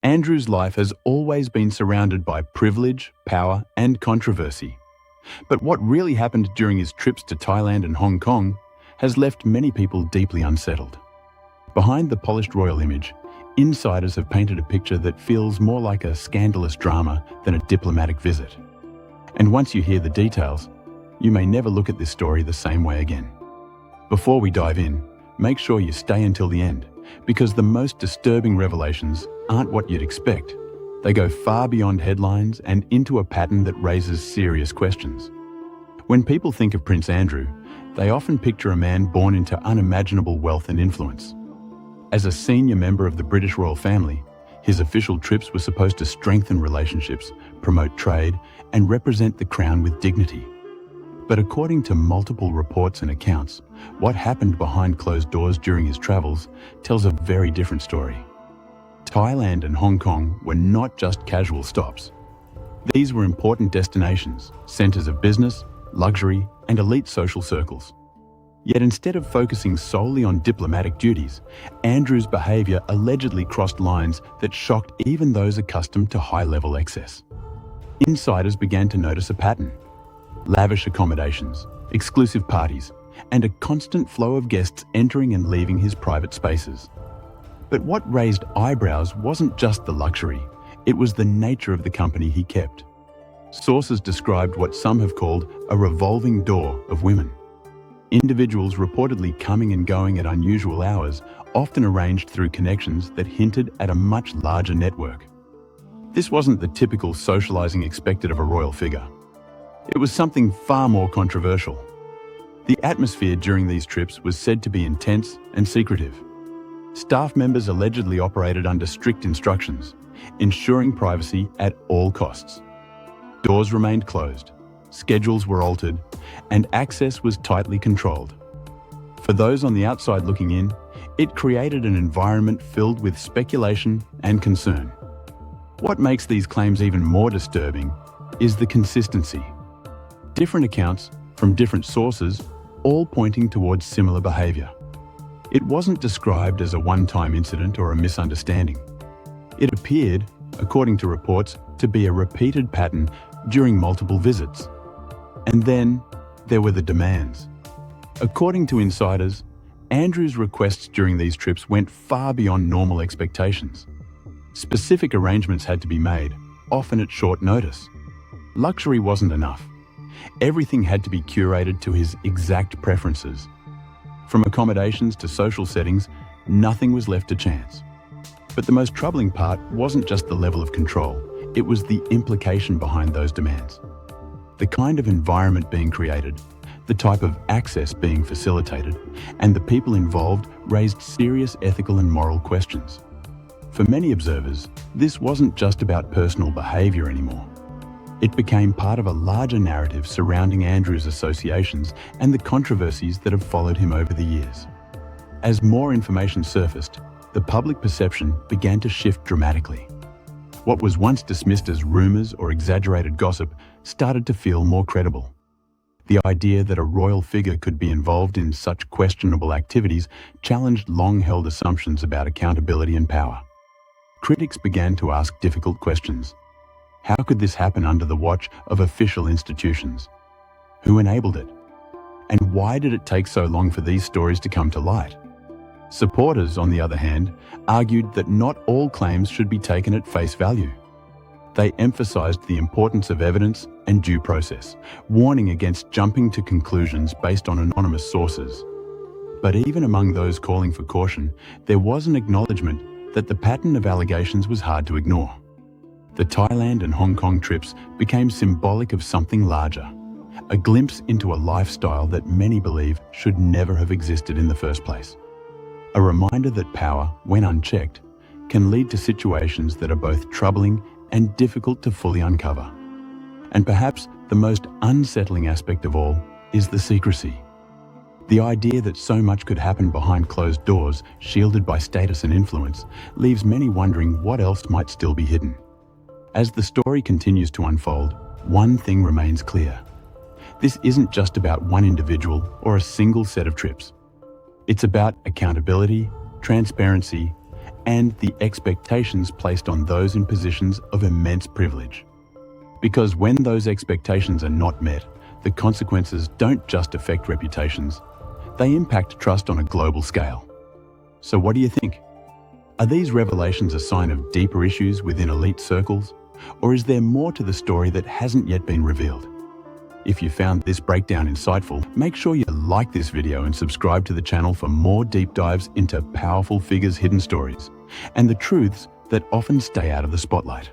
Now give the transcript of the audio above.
Andrew's life has always been surrounded by privilege, power, and controversy. But what really happened during his trips to Thailand and Hong Kong has left many people deeply unsettled. Behind the polished royal image, insiders have painted a picture that feels more like a scandalous drama than a diplomatic visit. And once you hear the details, you may never look at this story the same way again. Before we dive in, make sure you stay until the end, because the most disturbing revelations aren't what you'd expect. They go far beyond headlines and into a pattern that raises serious questions. When people think of Prince Andrew, they often picture a man born into unimaginable wealth and influence. As a senior member of the British royal family, his official trips were supposed to strengthen relationships, promote trade, and represent the crown with dignity. But according to multiple reports and accounts, what happened behind closed doors during his travels tells a very different story. Thailand and Hong Kong were not just casual stops. These were important destinations, centers of business, luxury, and elite social circles. Yet instead of focusing solely on diplomatic duties, Andrew's behavior allegedly crossed lines that shocked even those accustomed to high-level excess. Insiders began to notice a pattern: lavish accommodations, exclusive parties, and a constant flow of guests entering and leaving his private spaces. But what raised eyebrows wasn't just the luxury, it was the nature of the company he kept. Sources described what some have called a revolving door of women. Individuals reportedly coming and going at unusual hours, often arranged through connections that hinted at a much larger network. This wasn't the typical socializing expected of a royal figure. It was something far more controversial. The atmosphere during these trips was said to be intense and secretive. Staff members allegedly operated under strict instructions, ensuring privacy at all costs. Doors remained closed, schedules were altered, and access was tightly controlled. For those on the outside looking in, it created an environment filled with speculation and concern. What makes these claims even more disturbing is the consistency. Different accounts from different sources, all pointing towards similar behavior. It wasn't described as a one-time incident or a misunderstanding. It appeared, according to reports, to be a repeated pattern during multiple visits. And then there were the demands. According to insiders, Andrew's requests during these trips went far beyond normal expectations. Specific arrangements had to be made, often at short notice. Luxury wasn't enough. Everything had to be curated to his exact preferences. From accommodations to social settings, nothing was left to chance. But the most troubling part wasn't just the level of control, it was the implication behind those demands. The kind of environment being created, the type of access being facilitated, and the people involved raised serious ethical and moral questions. For many observers, this wasn't just about personal behavior anymore. It became part of a larger narrative surrounding Andrew's associations and the controversies that have followed him over the years. As more information surfaced, the public perception began to shift dramatically. What was once dismissed as rumors or exaggerated gossip started to feel more credible. The idea that a royal figure could be involved in such questionable activities challenged long-held assumptions about accountability and power. Critics began to ask difficult questions. How could this happen under the watch of official institutions? Who enabled it? And why did it take so long for these stories to come to light? Supporters, on the other hand, argued that not all claims should be taken at face value. They emphasized the importance of evidence and due process, warning against jumping to conclusions based on anonymous sources. But even among those calling for caution, there was an acknowledgement that the pattern of allegations was hard to ignore. The Thailand and Hong Kong trips became symbolic of something larger, a glimpse into a lifestyle that many believe should never have existed in the first place. A reminder that power, when unchecked, can lead to situations that are both troubling and difficult to fully uncover. And perhaps the most unsettling aspect of all is the secrecy. The idea that so much could happen behind closed doors, shielded by status and influence, leaves many wondering what else might still be hidden. As the story continues to unfold, one thing remains clear. This isn't just about one individual or a single set of trips. It's about accountability, transparency, and the expectations placed on those in positions of immense privilege. Because when those expectations are not met, the consequences don't just affect reputations, they impact trust on a global scale. So what do you think? Are these revelations a sign of deeper issues within elite circles? Or is there more to the story that hasn't yet been revealed? If you found this breakdown insightful, make sure you like this video and subscribe to the channel for more deep dives into powerful figures' hidden stories and the truths that often stay out of the spotlight.